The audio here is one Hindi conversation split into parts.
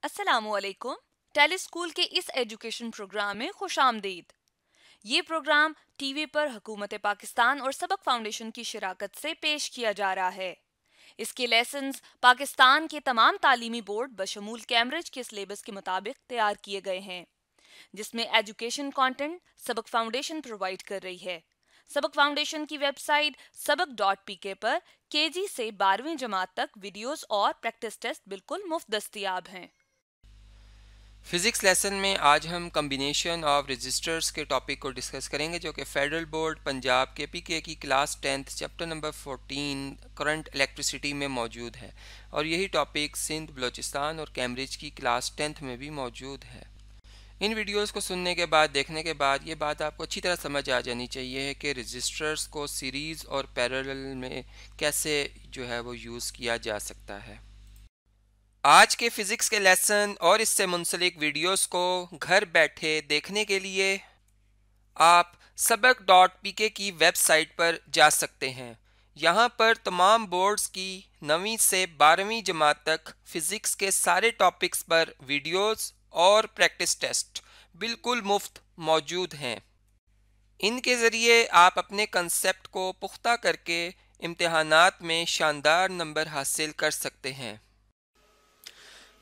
अस्सलामुअलैकुम। टेली स्कूल के इस एजुकेशन प्रोग्राम में खुशामदीद। ये प्रोग्राम टीवी पर हुकूमत पाकिस्तान और सबक फाउंडेशन की शिराकत से पेश किया जा रहा है। इसके लेसन्स पाकिस्तान के तमाम तालीमी बोर्ड बशमूल कैम्ब्रिज के सिलेबस के मुताबिक तैयार किए गए हैं, जिसमें एजुकेशन कंटेंट सबक फाउंडेशन प्रोवाइड कर रही है। सबक फाउंडेशन की वेबसाइट sabak.pk पर केजी से 12वीं जमात तक वीडियोस और प्रैक्टिस टेस्ट बिल्कुल मुफ्त दस्तयाब हैं। फिज़िक्स लेसन में आज हम कम्बिनेशन ऑफ रजिस्टर्स के टॉपिक को डिस्कस करेंगे, जो कि फेडरल बोर्ड पंजाब के पीके की class 10th chapter number 14 current electricity में मौजूद है, और यही टॉपिक सिंध, बलूचिस्तान और कैम्ब्रिज की क्लास 10th में भी मौजूद है। इन वीडियोस को सुनने के बाद, देखने के बाद ये बात आपको अच्छी तरह समझ आ जानी चाहिए कि रजिस्टर्स को सीरीज़ और पैरेलल में कैसे जो है वो यूज़ किया जा सकता है। आज के फिज़िक्स के लेसन और इससे मुंसलिक वीडियोस को घर बैठे देखने के लिए आप sabak.pk की वेबसाइट पर जा सकते हैं। यहाँ पर तमाम बोर्ड्स की 9वीं से 12वीं जमात तक फ़िज़िक्स के सारे टॉपिक्स पर वीडियोस और प्रैक्टिस टेस्ट बिल्कुल मुफ्त मौजूद हैं। इनके ज़रिए आप अपने कंसेप्ट को पुख्ता करके इम्तिहानात में शानदार नंबर हासिल कर सकते हैं।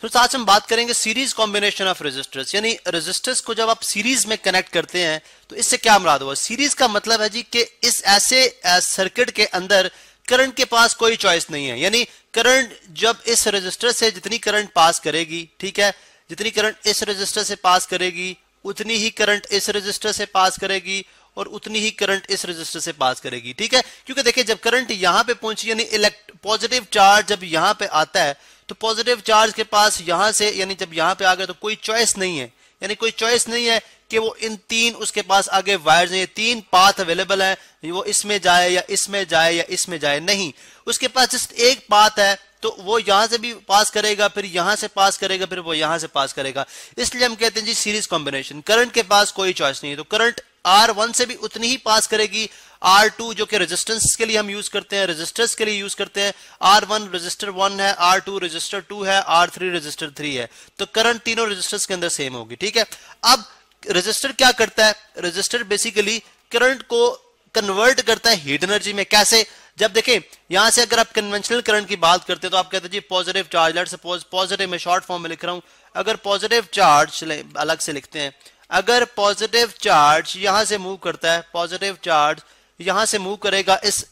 तो आज हम बात करेंगे सीरीज कॉम्बिनेशन ऑफ रेजिस्टर्स, यानी रेजिस्टर्स को जब आप सीरीज में कनेक्ट करते हैं तो इससे क्या मुराद हुआ। सीरीज का मतलब है जी कि इस ऐसे सर्किट के अंदर करंट के पास कोई चॉइस नहीं है, यानी करंट जब इस रेजिस्टर से जितनी करंट पास करेगी, ठीक है, जितनी करंट इस रेजिस्टर से पास करेगी उतनी ही करंट इस रेजिस्टर से पास करेगी और उतनी ही करंट इस रेजिस्टर से पास करेगी, ठीक है। क्योंकि देखिए जब करंट यहां पे पहुंची, यानी पॉजिटिव चार्ज जब यहां पे आता है तो पॉजिटिव चार्ज के पास यहां से, यानी जब यहां पे आ गया तो कोई चॉइस नहीं है, यानी कोई चॉइस नहीं है कि वो इन तीन उसके पास आगे वायर्स हैं, तीन पाथ अवेलेबल है, वो इसमें जाए या इसमें जाए या इसमें जाए, नहीं, उसके पास जस्ट एक पाथ है, तो वो यहां से भी पास करेगा, फिर यहां से पास करेगा, फिर वो यहां से पास करेगा। इसलिए हम कहते हैं जी सीरीज कॉम्बिनेशन। करंट के पास कोई चॉइस नहीं है, तो करंट R1 से भी उतनी ही पास करेगी, R2 जो कि रेजिस्टेंस के लिए हम यूज करते हैं, रेजिस्टर्स के लिए यूज करते हैं, R1 रेजिस्टर 1 है, R2 रेजिस्टर 2 है, R3 रेजिस्टर 3 है, तो करंट तीनों रेजिस्टर्स के अंदर सेम होगी, ठीक है। अब रेजिस्टर क्या करता है, रेजिस्टर बेसिकली करंट को कन्वर्ट करता है हीट एनर्जी में। कैसे, जब देखें यहां से अगर आप कन्वेंशनल करंट की बात करते हैं तो आप कहते हैं जी positive charge, let's suppose positive, में शॉर्ट फॉर्म में लिख रहा हूं, अगर पॉजिटिव चार्ज अलग से लिखते हैं, अगर पॉजिटिव चार्ज यहां से मूव करता है, पॉजिटिव चार्ज यहां से मूव करेगा इस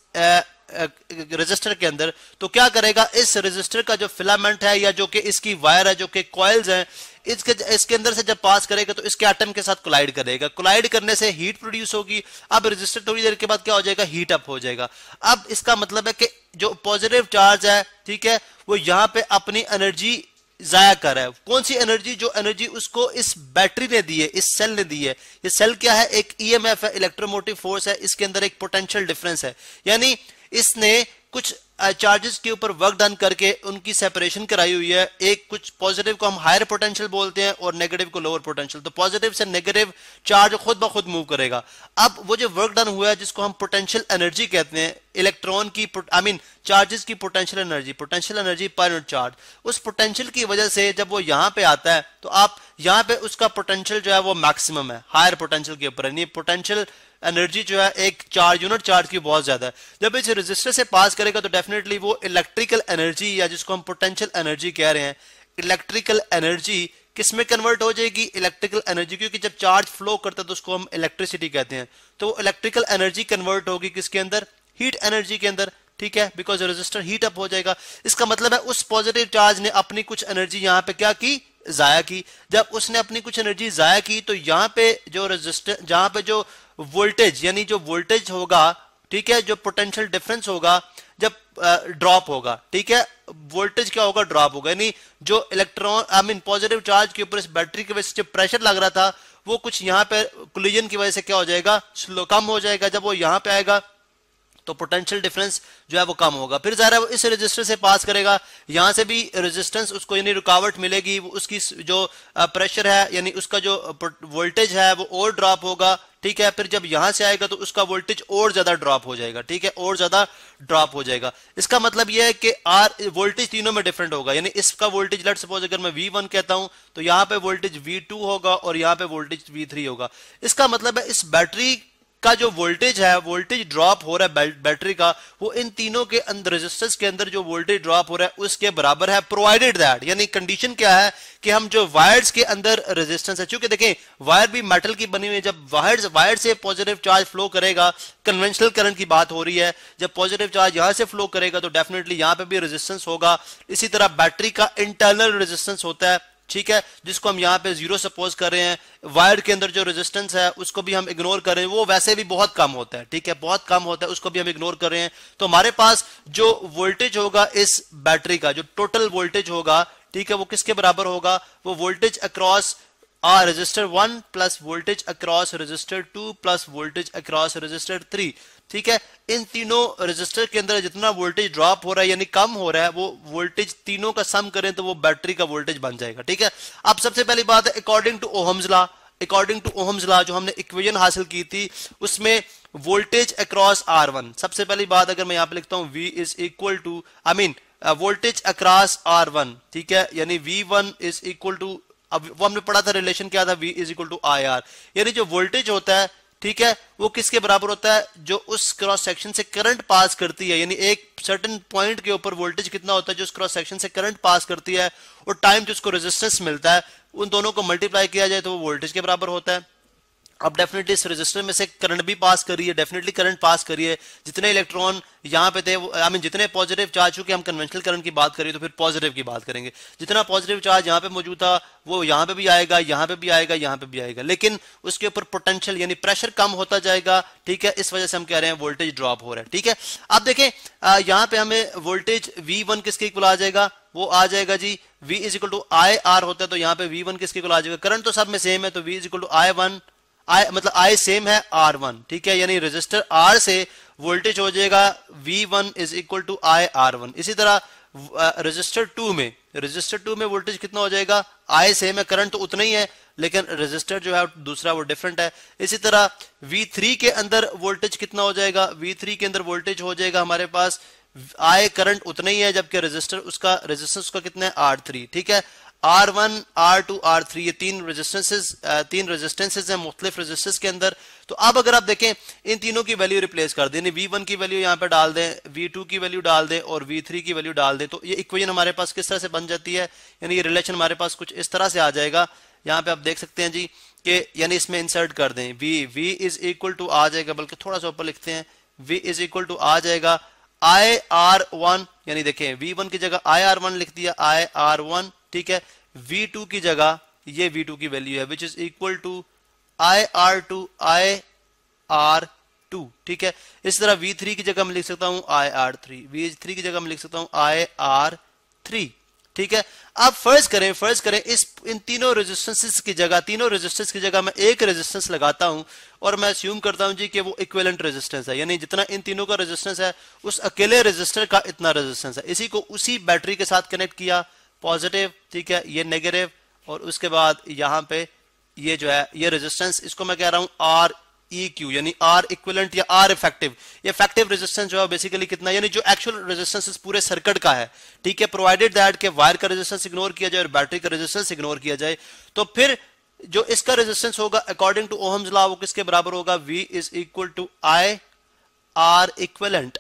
रेजिस्टर के अंदर, तो क्या करेगा, इस रेजिस्टर का जो फिलामेंट है या जो कि इसकी वायर है, जो कि कॉइल्स हैं, इसके अंदर से जब पास करेगा तो इसके एटम के साथ कोलाइड करेगा, कोलाइड करने से हीट प्रोड्यूस होगी। अब रेजिस्टर थोड़ी देर के बाद क्या हो जाएगा, हीट अप हो जाएगा। अब इसका मतलब है कि जो पॉजिटिव चार्ज है, ठीक है, वो यहां पे अपनी एनर्जी जाया कर रहा है। कौन सी एनर्जी, जो एनर्जी उसको इस बैटरी ने दी है, इस सेल ने दी है। ये सेल क्या है, एक ईएमएफ है, इलेक्ट्रोमोटिव फोर्स है, इसके अंदर एक पोटेंशियल डिफरेंस है, यानी इसने कुछ चार्जेस के ऊपर वर्क डन करके उनकी सेपरेशन कराई हुई है। एक कुछ पॉजिटिव को हम हायर पोटेंशियल बोलते हैं और नेगेटिव को लोअर पोटेंशियल, तो पॉजिटिव से नेगेटिव चार्ज खुद ब खुद मूव करेगा। अब वो जो वर्क डन हुआ है जिसको हम पोटेंशियल एनर्जी कहते हैं, इलेक्ट्रॉन की चार्जेस की potential energy per unit charge, उस पोटेंशियल की वजह से जब वो यहां पे आता है तो आप यहां पे उसका पोटेंशियल जो है वो मैक्सिमम है, हायर पोटेंशियल के ऊपर, यानी पोटेंशियल एनर्जी जो है एक चार्ज, यूनिट चार्ज की बहुत ज्यादा है। जब इस रेजिस्टर से पास करेगा तो डेफिनेटली वो इलेक्ट्रिकल एनर्जी, या जिसको हम पोटेंशियल एनर्जी कह रहे हैं, इलेक्ट्रिकल एनर्जी किस में कन्वर्ट हो जाएगी, इलेक्ट्रिकल एनर्जी, क्योंकि जब चार्ज फ्लो करता है तो उसको हम इलेक्ट्रिसिटी कहते हैं, तो इलेक्ट्रिकल एनर्जी कन्वर्ट होगी किसके अंदर, हीट एनर्जी के अंदर, ठीक है, बिकॉज रेजिस्टर हीट अप हो जाएगा। इसका मतलब है उस पॉजिटिव चार्ज ने अपनी कुछ एनर्जी यहां पे क्या की, जाया की। जब उसने अपनी कुछ एनर्जी जाया की तो यहां पे जो रेजिस्टर, जहां पे जो वोल्टेज, यानी जो वोल्टेज होगा, ठीक है, जो पोटेंशियल डिफरेंस होगा जब ड्रॉप होगा, ठीक है, वोल्टेज क्या होगा, ड्रॉप होगा, यानी जो इलेक्ट्रॉन पॉजिटिव चार्ज के ऊपर इस बैटरी की वजह से जो प्रेशर लग रहा था वो कुछ यहां पे कोलिजन की वजह से क्या हो जाएगा, स्लो कम हो जाएगा। जब वो यहां पे आएगा तो पोटेंशियल डिफरेंस जो है वो कम होगा। फिर ज़ाहिर है वो इस रजिस्टर से पास करेगा, यहां से भी रेजिस्टेंस उसको यानी रुकावट मिलेगी, वो उसकी जो प्रेशर है यानी उसका जो वोल्टेज है वो और ड्रॉप होगा, ठीक है। फिर जब यहां से आएगा तो उसका वोल्टेज और ज्यादा ड्रॉप हो जाएगा, ठीक है, और ज्यादा ड्रॉप हो जाएगा। इसका मतलब यह है कि आर वोल्टेज तीनों में डिफरेंट होगा, यानी इसका वोल्टेज लेट सपोज अगर मैं V1 कहता हूं तो यहां पे वोल्टेज V2 होगा और यहां पे वोल्टेज V3 होगा। इसका मतलब है इस बैटरी का जो वोल्टेज है, वोल्टेज ड्रॉप हो रहा है बैटरी का, वो इन तीनों के अंदर रेजिस्टेंस के अंदर जो वोल्टेज ड्रॉप हो रहा है उसके बराबर है, प्रोवाइडेड दैट, यानी कंडीशन क्या है कि हम जो वायर्स के अंदर रेजिस्टेंस है, क्योंकि देखें वायर भी मेटल की बनी हुई है, जब वायर से पॉजिटिव चार्ज फ्लो करेगा, कन्वेंशनल करंट की बात हो रही है, जब पॉजिटिव चार्ज यहां से फ्लो करेगा तो डेफिनेटली यहां पे भी रेजिस्टेंस होगा। इसी तरह बैटरी का इंटरनल रेजिस्टेंस होता है, ठीक है, जिसको हम यहाँ पे 0 सपोज कर रहे हैं। वायर के अंदर जो रेजिस्टेंस है उसको भी हम इग्नोर कर रहे हैं, वो वैसे भी बहुत कम होता है, ठीक है, बहुत कम होता है, उसको भी हम इग्नोर कर रहे हैं। तो हमारे पास जो वोल्टेज होगा इस बैटरी का, जो टोटल वोल्टेज होगा, ठीक है, वो किसके बराबर होगा, वो voltage across resistor 1 plus voltage across resistor 2 plus voltage across resistor 3, ठीक है। इन तीनों रेजिस्टर के अंदर जितना वोल्टेज ड्रॉप हो रहा है यानी कम हो रहा है, वो वोल्टेज तीनों का सम करें तो वो बैटरी का वोल्टेज बन जाएगा, ठीक है। अब सबसे पहली बात है according to Ohm's law, according to Ohm's law जो हमने इक्वेशन हासिल की थी उसमें वोल्टेज अक्रॉस R1, सबसे पहली बात अगर मैं यहां पे लिखता हूं V is equal to voltage across R1, ठीक है, यानी V1 इज इक्वल टू, अब वो हमने पढ़ा था रिलेशन क्या था, V is equal to IR, यानी जो वोल्टेज होता है, ठीक है, वो किसके बराबर होता है, जो उस क्रॉस सेक्शन से करंट पास करती है, यानी एक सर्टेन पॉइंट के ऊपर वोल्टेज कितना होता है जो उस क्रॉस सेक्शन से करंट पास करती है, और टाइम जो उसको रेजिस्टेंस मिलता है, उन दोनों को मल्टीप्लाई किया जाए तो वो वोल्टेज के बराबर होता है। अब डेफिनेटली इस रेजिस्टर में से करंट भी पास करी है, डेफिनेटली करंट पास करी है, जितने इलेक्ट्रॉन यहाँ पे थे जितने पॉजिटिव चार्ज, चूंकि हम कन्वेंशनल करंट की बात करें तो फिर पॉजिटिव की बात करेंगे, जितना पॉजिटिव चार्ज यहाँ पे मौजूद था वो यहाँ पे भी आएगा, यहाँ पे भी आएगा, यहाँ पे भी आएगा, लेकिन उसके ऊपर पोटेंशियल यानी प्रेशर कम होता जाएगा, ठीक है, इस वजह से हम कह रहे हैं वोल्टेज ड्रॉप हो रहा है, ठीक है। अब देखें यहाँ पे हमें वोल्टेज V1 किसके इक्वल आ जाएगा, वो आ जाएगा जी V is equal to IR होता है, तो यहाँ पे V1 किसके इक्वल आ जाएगा, करंट तो सब में सेम है, तो V is equal to I1 मतलब I सेम है R1, ठीक है, यानी रेजिस्टर R से वोल्टेज हो जाएगा V1 is equal to IR1। इसी तरह रेजिस्टर 2 में वोल्टेज कितना हो जाएगा, I सेम है, करंट तो उतना ही है, लेकिन रेजिस्टर जो है दूसरा वो डिफरेंट है। इसी तरह V3 के अंदर वोल्टेज कितना हो जाएगा, V3 के अंदर वोल्टेज हो जाएगा हमारे पास I करंट उतना ही है, जबकि रेजिस्टर उसका रेजिस्टेंस उसका कितना है R3, ठीक है। R1, R2, R3 ये तीन रेजिस्टेंसेस हैं मुख्तलिफ रेजिस्टेंस के अंदर। तो अब अगर आप देखें इन तीनों की वैल्यू रिप्लेस कर दें, V1 की वैल्यू यहाँ पे डाल दें, V2 की वैल्यू डाल दें और V3 की वैल्यू डाल दें, तो ये इक्वेशन हमारे पास किस तरह से बन जाती है, यानी ये रिलेशन हमारे पास कुछ इस तरह से आ जाएगा। यहाँ पे आप देख सकते हैं जी कि यानी इसमें इंसर्ट कर दें V इज इक्वल टू आ जाएगा, बल्कि थोड़ा सा ऊपर लिखते हैं, V इज इक्वल टू आ जाएगा IR1, यानी देखें V1 की जगह IR1 लिख दिया, IR1, ठीक है। V2 की जगह ये V2 की वैल्यू है which is equal to IR2 IR2, ठीक है। इस तरह V3 की जगह मैं लिख सकता हूं IR3, V3 की जगह मैं लिख सकता हूं IR3, ठीक है। अब फर्ज करें इन तीनों रेजिस्टेंसेस की जगह मैं एक रेजिस्टेंस लगाता हूं और मैं अस्यूम करता हूं जी कि वो इक्विवेलेंट रेजिस्टेंस है, यानी जितना इन तीनों का रेजिस्टेंस है उस अकेले रेजिस्टर का इतना रेजिस्टेंस है। इसी को उसी बैटरी के साथ कनेक्ट किया, पॉजिटिव, ठीक है, ये नेगेटिव, और उसके बाद यहाँ पे ये जो है ये रेजिस्टेंस, इसको मैं कह रहा हूं REQ, यानी R इक्विवेलेंट या R इफेक्टिव। ये इफेक्टिव रेजिस्टेंस जो है बेसिकली कितना, यानी जो एक्चुअल रेजिस्टेंस इस पूरे सर्किट का है, ठीक है, प्रोवाइडेड दैट के वायर का रेजिस्टेंस इग्नोर किया जाए और बैटरी का रेजिस्टेंस इग्नोर किया जाए, तो फिर जो इसका रेजिस्टेंस होगा अकॉर्डिंग टू ओहम्स लॉ वो किसके बराबर होगा, V is equal to IR equivalent,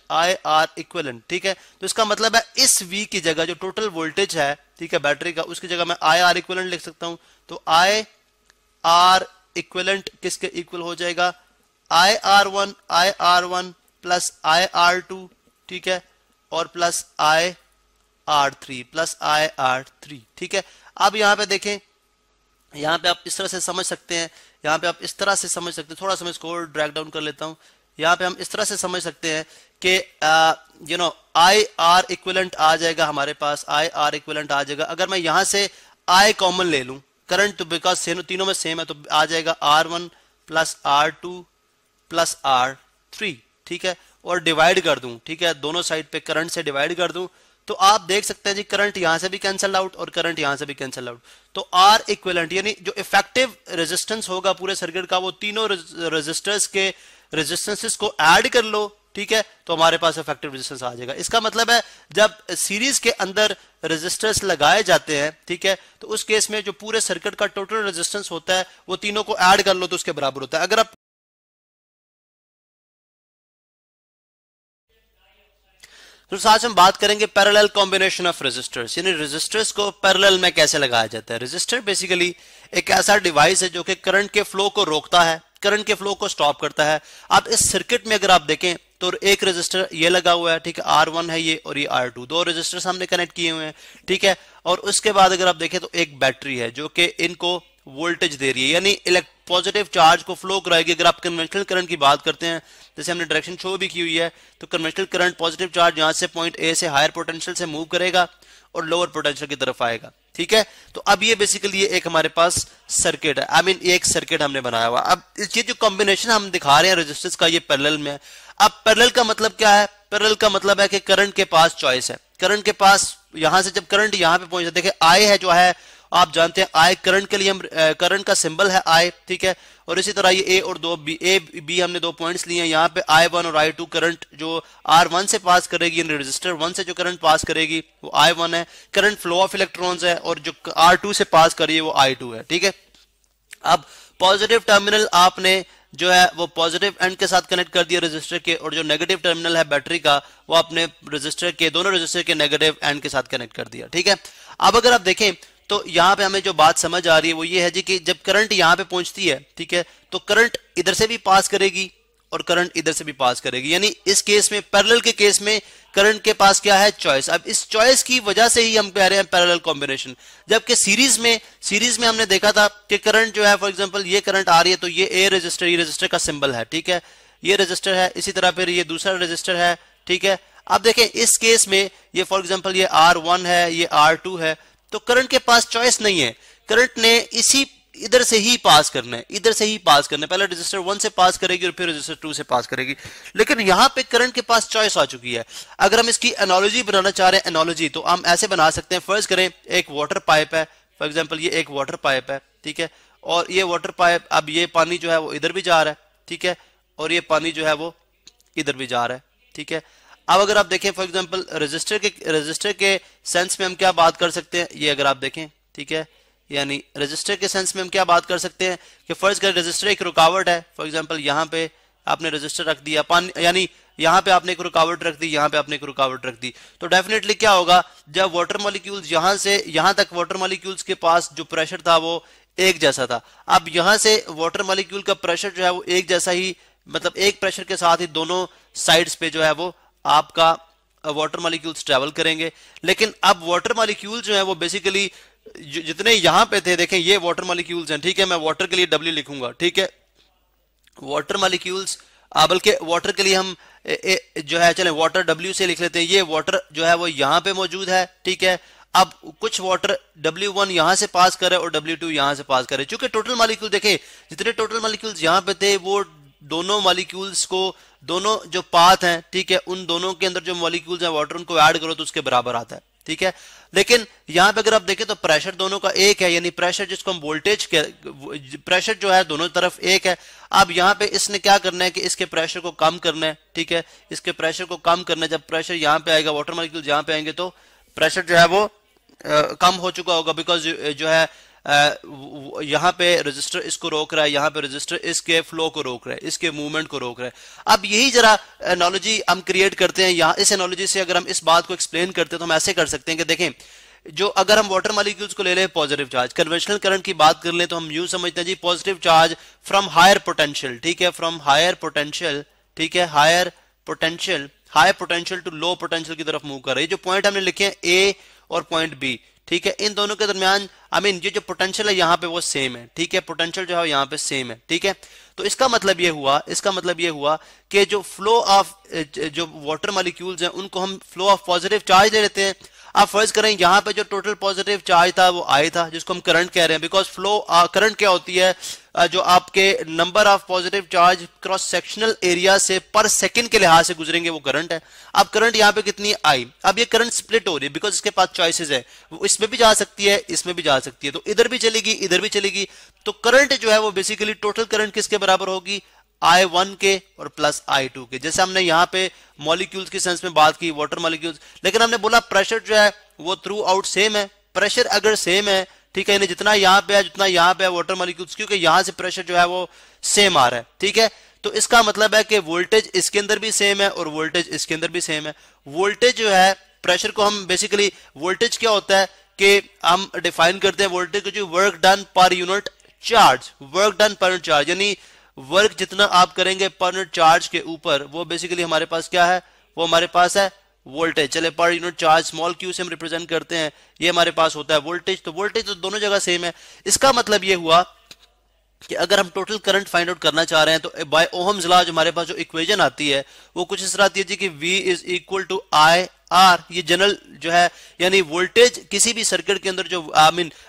ठीक है। तो इसका मतलब है इस V की जगह जो टोटल वोल्टेज है, ठीक है, बैटरी का, उसकी जगह मैं IR इक्विवेलेंट लिख सकता हूं, तो IR इक्विवेलेंट किसके इक्वल हो जाएगा, IR1 प्लस IR2, ठीक है, और प्लस IR3, ठीक है। अब यहां पे देखें, यहां पे आप इस तरह से समझ सकते हैं, थोड़ा सा मैं इसको ड्रैग डाउन कर लेता हूं। यहाँ पे हम इस तरह से समझ सकते हैं कि IR इक्विवेलेंट आ जाएगा हमारे पास, IR इक्विवेलेंट आ जाएगा। अगर मैं यहाँ से I कॉमन ले लूं, करंट तो बिकॉज तीनों में सेम है, तो आ जाएगा R1 plus R2 plus R3, ठीक है, और डिवाइड कर दूं, ठीक है, दोनों साइड पे करंट से डिवाइड कर दूं, तो आप देख सकते हैं जी करंट यहां से भी कैंसल आउट और करंट यहां से भी कैंसल आउट। तो आर इक्विवेलेंट यानी जो इफेक्टिव रेजिस्टेंस होगा पूरे सर्किट का वो तीनों रेजिस्टर्स के रेजिस्टेंसेस को ऐड कर लो, ठीक है, तो हमारे पास इफेक्टिव रेजिस्टेंस आ जाएगा। इसका मतलब है जब सीरीज के अंदर रेजिस्टर्स लगाए जाते हैं, ठीक है, तो उस केस में जो पूरे सर्किट का टोटल रेजिस्टेंस होता है वो तीनों को ऐड कर लो तो उसके बराबर होता है। अगर आप तो आज हम बात करेंगे पैरेलल कॉम्बिनेशन ऑफ रेजिस्टर्स, यानी रेजिस्टर्स को पैरेलल में कैसे लगाया जाता है। रेजिस्टर बेसिकली एक ऐसा डिवाइस है जो कि करंट के फ्लो को रोकता है, करंट के फ्लो को स्टॉप करता है। अब इस सर्किट में अगर आप देखें तो एक रेजिस्टर ये लगा हुआ है, ठीक है, R1 है ये और ये R2, दो रेजिस्टर्स हमने कनेक्ट किए हुए हैं, ठीक है, और उसके बाद अगर आप देखें तो एक बैटरी है जो कि इनको वोल्टेज दे रही है, यानी पॉजिटिव चार्ज को फ्लो कराएगी। अगर आप कन्वेंशनल करंट की बात करते हैं, जैसे हमने डायरेक्शन शो भी की हुई है, तो कन्वेंशनल करंट पॉजिटिव चार्ज यहां से पॉइंट ए से हायर पोटेंशियल से मूव करेगा और लोअर पोटेंशियल की तरफ आएगा, ठीक है। तो अब ये बेसिकली एक हमारे पास सर्किट है, आई मीन एक सर्किट हमने बनाया हुआ। अब ये जो कॉम्बिनेशन हम दिखा रहे हैं रेजिस्टेंस का, ये पैरेलल में है। अब पैरेलल का मतलब क्या है? पैरेलल का मतलब है कि करंट के पास चॉइस है, करंट के पास यहां से जब करंट यहां पे पहुंचता है, देखिए आई है जो है आप जानते हैं आई करंट के लिए हम करंट का सिंबल है आई, ठीक है, और इसी तरह ये ए और दो बी, ए बी हमने दो पॉइंट्स लिए हैं। यहाँ पे I1 और I2 करंट जो R1 से पास करेगी, रेजिस्टर 1 से जो करंट पास करेगी वो I1 है, करंट फ्लो ऑफ इलेक्ट्रॉन्स है, और जो R2 से पास कर रही है वो I2 है, ठीक है। अब पॉजिटिव टर्मिनल आपने जो है वो पॉजिटिव एंड के साथ कनेक्ट कर दिया रेजिस्टर के, और जो नेगेटिव टर्मिनल है बैटरी का वो आपने रेजिस्टर के दोनों रेजिस्टर के नेगेटिव एंड के साथ कनेक्ट कर दिया, ठीक है। अब अगर आप देखें तो यहाँ पे हमें जो बात समझ आ रही है वो ये है जी कि जब करंट यहाँ पे पहुंचती है, ठीक है, तो करंट इधर से भी पास करेगी और करंट इधर से भी पास करेगी, यानी इस केस में पैरेलल के केस में करंट के पास क्या है? चॉइस। अब इस चॉइस की वजह से ही हम कह रहे हैं पैरेलल कॉम्बिनेशन। जबकि सीरीज में हमने देखा था कि करंट जो है, फॉर एग्जांपल ये करंट आ रही है तो ये ए रेजिस्टर, ये रेजिस्टर का सिंबल है, ठीक है, ये रेजिस्टर है, इसी तरह फिर ये दूसरा रेजिस्टर है, ठीक है। अब देखें इस केस में ये फॉर एग्जांपल ये R1 है, ये R2 है, तो करंट के पास चॉइस नहीं है, करंट ने इसी इधर से ही पास करना है, इधर से ही पास करना है, पहले रजिस्टर 1 से पास करेगी और फिर रजिस्टर 2 से पास करेगी। लेकिन यहां पे करंट के पास चॉइस आ चुकी है। अगर हम इसकी एनालॉजी बनाना चाह रहे हैं, एनालॉजी तो हम ऐसे बना सकते हैं, फर्ज करें एक वाटर पाइप है, फॉर एग्जांपल ये एक वाटर पाइप है, ठीक है, और ये वाटर पाइप, अब ये पानी जो है वो इधर भी जा रहा है, ठीक है, और ये पानी जो है वो इधर भी जा रहा है, ठीक है। अब अगर आप देखें फॉर एग्जांपल रेजिस्टर के सेंस में हम क्या बात कर सकते हैं, ये अगर आप देखें, ठीक है, यानी रेजिस्टर के सेंस में हम क्या बात कर सकते हैं कि फर्ज कर रेजिस्टर एक रुकावट है, फॉर एग्जांपल यहाँ पे आपने रेजिस्टर रख दिया, पानी यानी यहाँ पे आपने एक रुकावट रख दी, यहाँ पे आपने एक रुकावट रख दी, तो डेफिनेटली क्या होगा, जब वाटर मॉलिक्यूल्स यहाँ से यहाँ तक वाटर मॉलिक्यूल्स के पास जो प्रेशर था वो एक जैसा था। अब यहाँ से वाटर मॉलिक्यूल का प्रेशर जो है वो एक जैसा ही, मतलब एक प्रेशर के साथ ही दोनों साइड्स पे जो है वो आपका वाटर मॉलिक्यूल्स ट्रेवल करेंगे। लेकिन अब वाटर मॉलिक्यूल जो है वो बेसिकली जितने यहां पे थे, देखें ये वाटर मॉलिक्यूल्स हैं, ठीक है, मैं वाटर के लिए W लिखूंगा, ठीक है, वाटर मॉलिक्यूल्स, बल्कि वाटर के लिए हम जो है चलें वाटर W से लिख लेते हैं। ये वाटर जो है वो यहां पे मौजूद है, ठीक है। अब कुछ वाटर W1 यहां से पास करे और W2 यहां से पास करे, चूंकि टोटल मॉलिक्यूल देखें जितने टोटल मॉलिक्यूल्स यहां पे थे वो दोनों मॉलिक्यूल्स को, दोनों जो पाथ हैं, ठीक है, उन दोनों के अंदर जो मॉलिक्यूल्स हैं वाटर, उनको ऐड करो तो उसके बराबर आता है, ठीक है। लेकिन यहां पे अगर आप देखें तो प्रेशर दोनों का एक है, यानी प्रेशर जिसको हम वोल्टेज के, प्रेशर जो है दोनों तरफ एक है। अब यहां पे इसने क्या करना है कि इसके प्रेशर को कम करना है, ठीक है, इसके प्रेशर को कम करना है। जब प्रेशर यहां पे आएगा, वाटर मॉलिक्यूल यहां पे आएंगे तो प्रेशर जो है वो कम हो चुका होगा, बिकॉज जो है यहाँ पे रेजिस्टर इसको रोक रहा है, यहाँ पे रेजिस्टर इसके फ्लो को रोक रहा है, इसके मूवमेंट को रोक रहा है। अब यही जरा एनालॉजी हम क्रिएट करते हैं यहाँ, इस एनालॉजी से अगर हम इस बात को एक्सप्लेन करते हैं तो हम ऐसे कर सकते हैं कि देखें, जो अगर हम वाटर मॉलिक्यूल्स को ले लें पॉजिटिव चार्ज, कन्वेंशनल करंट की बात कर लें तो हम यूं समझते हैं जी positive charge from higher potential, ठीक है, फ्रॉम हायर पोटेंशियल, ठीक है, higher potential to low potential की तरफ मूव कर रही है। जो पॉइंट हमने लिखे हैं ए और पॉइंट बी, ठीक है, इन दोनों के दरमियान ये जो पोटेंशियल है यहाँ पे वो सेम है, ठीक है, पोटेंशियल जो है यहाँ पे सेम है, ठीक है। तो इसका मतलब ये हुआ कि जो फ्लो ऑफ जो वाटर मॉलिक्यूल्स हैं उनको हम फ्लो ऑफ पॉजिटिव चार्ज ले लेते हैं। आप फर्ज करें यहाँ पे जो टोटल पॉजिटिव चार्ज था वो आई था, जिसको हम करंट कह रहे हैं, बिकॉज फ्लो करंट क्या होती है, जो आपके number of positive charge cross sectional area से पर सेकंड के लिहाज से गुजरेंगे वो करंट है। अब करंट यहाँ पे कितनी है आई। अब ये करंट स्प्लिट हो रही है बिकॉज इसके पास चॉइसेस है, वो इसमें भी जा सकती है इसमें भी जा सकती है, तो इधर भी चलेगी इधर भी चलेगी। तो करंट जो है वो बेसिकली टोटल करंट किसके बराबर होगी, I1 के और प्लस I2 के। जैसे हमने यहाँ पे मॉलिक्यूल्स की सेंस में बात की वाटर मॉलिक्यूल्स, लेकिन हमने बोला प्रेशर जो है वो थ्रू आउट सेम है। प्रेशर अगर सेम है, ठीक है, यानी जितना यहाँ पे है जितना यहाँ पे है वाटर मॉलिक्यूल्स, क्योंकि यहाँ से प्रेशर जो है वो सेम आ रहा है, ठीक है। तो इसका मतलब है कि वोल्टेज इसके अंदर भी सेम है और वोल्टेज इसके अंदर भी सेम है। वोल्टेज जो है, प्रेशर को हम बेसिकली, वोल्टेज क्या होता है कि हम डिफाइन करते हैं वोल्टेज को जो work done per unit charge, work done per unit charge, यानी वर्क जितना आप करेंगे पर यूनिट चार्ज के ऊपर, वो बेसिकली हमारे पास क्या है, वो हमारे पास है वोल्टेज। चले per unit charge small Q से हम रिप्रेजेंट करते हैं, ये हमारे पास होता है वोल्टेज। तो वोल्टेज तो दोनों जगह सेम है। इसका मतलब ये हुआ कि अगर हम टोटल करंट फाइंड आउट करना चाह रहे हैं तो बाय ओहम्स लॉ जो हमारे पास जो इक्वेशन आती है वो कुछ इस तरह आती है जी कि V is equal to I R. ये जनरल जो है, यानी वोल्टेज किसी भी सर्किट के अंदर जो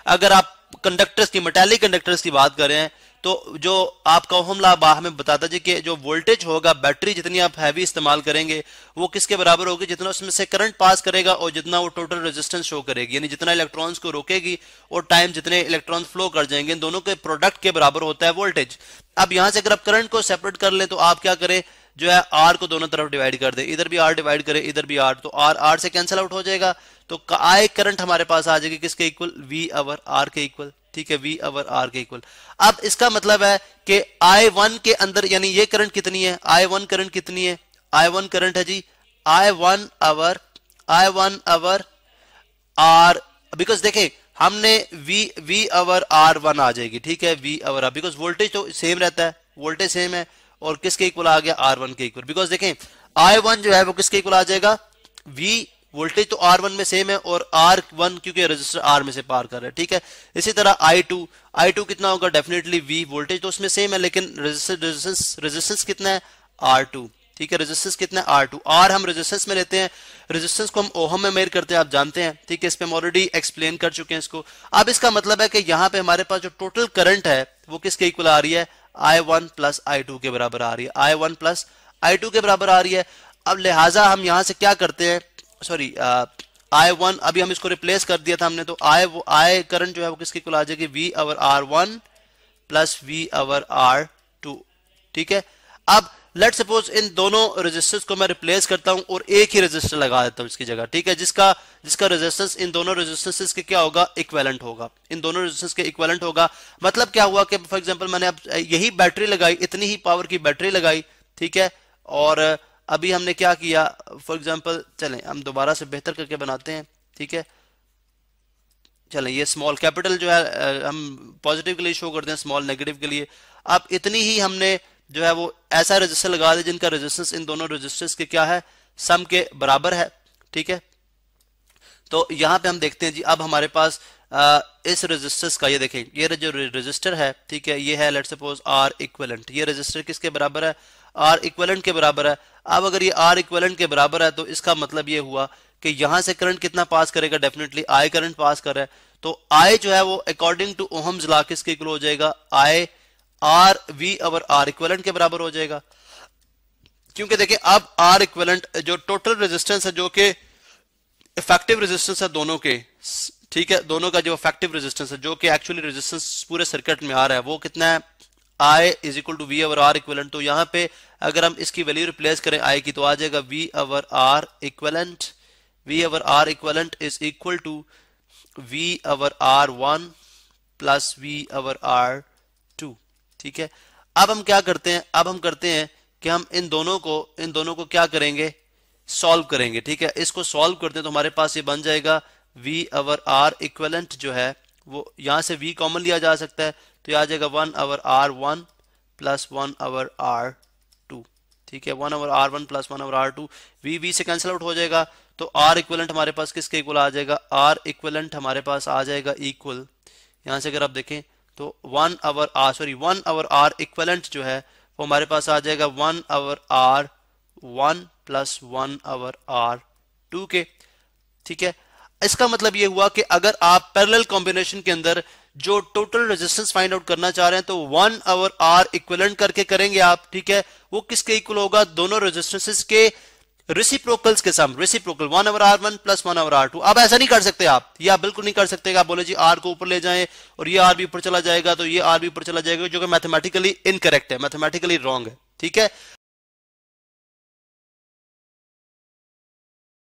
अगर आप कंडक्टर्स की, मेटालिक कंडक्टर्स की बात कर रहे हैं, तो जो आपका ओहम लॉ हमें बताता है कि जो वोल्टेज होगा, बैटरी जितनी आप हैवी इस्तेमाल करेंगे वो किसके बराबर होगी, जितना उसमें से करंट पास करेगा और जितना वो टोटल रेजिस्टेंस शो करेगी, यानी जितना इलेक्ट्रॉन्स को रोकेगी और टाइम जितने इलेक्ट्रॉन फ्लो कर जाएंगे, इन दोनों के प्रोडक्ट के बराबर होता है वोल्टेज। अब यहां से अगर आप करंट को सेपरेट कर लें तो आप क्या करें, जो है आर को दोनों तरफ डिवाइड कर दे, इधर भी आर डिवाइड करे इधर भी आर, तो आर आर से कैंसिल आउट हो जाएगा। तो आई करंट हमारे पास आ जाएगी किसके इक्वल, V ओवर आर के इक्वल, ठीक है, V ओवर आर के इक्वल। अब इसका मतलब है कि I1 के अंदर, यानी ये करंट कितनी है, I1 करंट कितनी है, I1 करंट है जी I1 ओवर R, बिकॉज देखें हमने V ओवर R1 आ जाएगी, ठीक है, V over R, because voltage तो सेम रहता है, वोल्टेज सेम है और किसके इक्वल आ गया, R1 के इक्वल। बिकॉज देखें I1 जो है वो किसके इक्वल आ जाएगा, V, वोल्टेज तो R1 में सेम है और R1 क्योंकि रेजिस्टर R में से पार कर रहा है, ठीक है। इसी तरह I2 कितना होगा, डेफिनेटली V, वोल्टेज तो उसमें सेम है लेकिन रेजिस्टेंस कितना है, R2, ठीक है, रेजिस्टेंस कितना है, R2। R हम रेजिस्टेंस में लेते हैं, रेजिस्टेंस को हम ओहम में मेजर करते हैं, आप जानते हैं, ठीक है, इस पे हम ऑलरेडी एक्सप्लेन कर चुके हैं इसको। अब इसका मतलब है कि यहाँ पे हमारे पास जो टोटल करंट है वो किसके इक्वल आ रही है, I1 प्लस I2 के बराबर आ रही है, I1 प्लस I2 के बराबर आ रही है। अब लिहाजा हम यहां से क्या करते हैं, सॉरी I1, अभी हम इसको रिप्लेस कर दिया था हमने, तो I करंट जो है वो किसके इक्वल आ जाएगी, V over R1 plus V over R2, ठीक है। अब लेट सपोज इन दोनों रेजिस्टेंस को मैं रिप्लेस करता हूं और एक ही रेजिस्टर लगा देता हूं इसकी जगह, ठीक है, जिसका रेजिस्टेंस इन दोनों रेजिस्टेंसेस के क्या होगा, इक्विवेलेंट होगा, इन दोनों रेजिस्टेंस के इक्विवेलेंट होगा। मतलब क्या हुआ कि फॉर एग्जांपल मैंने अब यही बैटरी लगाई, इतनी ही पावर की बैटरी लगाई, ठीक है, और अभी हमने क्या किया, फॉर एग्जांपल चलें हम दोबारा से बेहतर करके बनाते हैं, ठीक है, चलें ये स्मॉल कैपिटल जो है हम पॉजिटिव के लिए शो करते हैं, स्मॉल नेगेटिव के लिए। अब इतनी ही हमने जो है वो ऐसा रेजिस्टर लगा दे जिनका रेजिस्टेंस इन दोनों रेजिस्टर्स के क्या है, सम के बराबर है, ठीक है। तो यहां पे हम देखते हैं जी, अब हमारे पास इस रेजिस्टर्स का, ये देखें ये जो रेजिस्टर है, ठीक है, ये है लेट्स सपोज आर इक्विवेलेंट, ये रेजिस्टर किसके बराबर है, आर इक्विवेलेंट के बराबर है। अब अगर ये आर इक्विवेलेंट के बराबर है तो इसका मतलब ये हुआ कि यहां से करंट कितना पास करेगा, डेफिनेटली आई करंट पास कर रहा है, तो आई जो है वो अकॉर्डिंग टू ओहम्स लॉ किसके इक्वल हो जाएगा, I R V over R equivalent के बराबर हो जाएगा। क्योंकि देखिए अब आर इक्विवेलेंट जो टोटल रेजिस्टेंस है, जो कि इफेक्टिव रेजिस्टेंस है दोनों के, ठीक है, दोनों का जो इफेक्टिव रेजिस्टेंस है, जो कि एक्चुअली रेजिस्टेंस पूरे सर्किट में आ रहा है, वो कितना है, I is equal to V over R equivalent. तो यहाँ पे अगर हम इसकी वैल्यू रिप्लेस करें I की, तो आ जाएगा V over R equivalent, V over R equivalent is equal to V over R1 plus V over R2, ठीक है। अब हम क्या करते हैं, अब हम करते हैं कि हम इन दोनों को क्या करेंगे, सॉल्व करेंगे, ठीक है। इसको सॉल्व करते हैं तो हमारे पास ये बन जाएगा V ओवर R इक्विवेलेंट जो है वो यहां से V कॉमन लिया जा सकता है, तो ये आ जाएगा 1 over R1 plus 1 over R2, ठीक है, 1 over R1 plus 1 over R2, V से कैंसिल आउट हो जाएगा, तो R इक्विवेलेंट हमारे पास किसके इक्वल आ जाएगा, R इक्विवेलेंट हमारे पास आ जाएगा इक्वल, यहां से अगर आप देखें तो 1 ओवर R इक्विवेलेंट जो है वो हमारे पास आ जाएगा 1 over R1 plus 1 over R2 के, ठीक है। इसका मतलब ये हुआ कि अगर आप पैरेलल कॉम्बिनेशन के अंदर जो टोटल रेजिस्टेंस फाइंड आउट करना चाह रहे हैं तो 1 ओवर आर इक्विवेलेंट करके करेंगे आप, ठीक है। वो किसके इक्वल होगा, दोनों रेजिस्टेंसेस के रेसिप्रोकल्स के sum, reciprocal 1 over R1 plus 1 over R2। अब ऐसा नहीं कर सकते आप, ये आप बिल्कुल नहीं कर सकते आप बोले जी R को ऊपर ले जाएं और ये R भी ऊपर चला जाएगा तो ये R भी ऊपर चला जाएगा, जो कि मैथमेटिकली इनकरेक्ट है, मैथमेटिकली रॉन्ग है, ठीक है।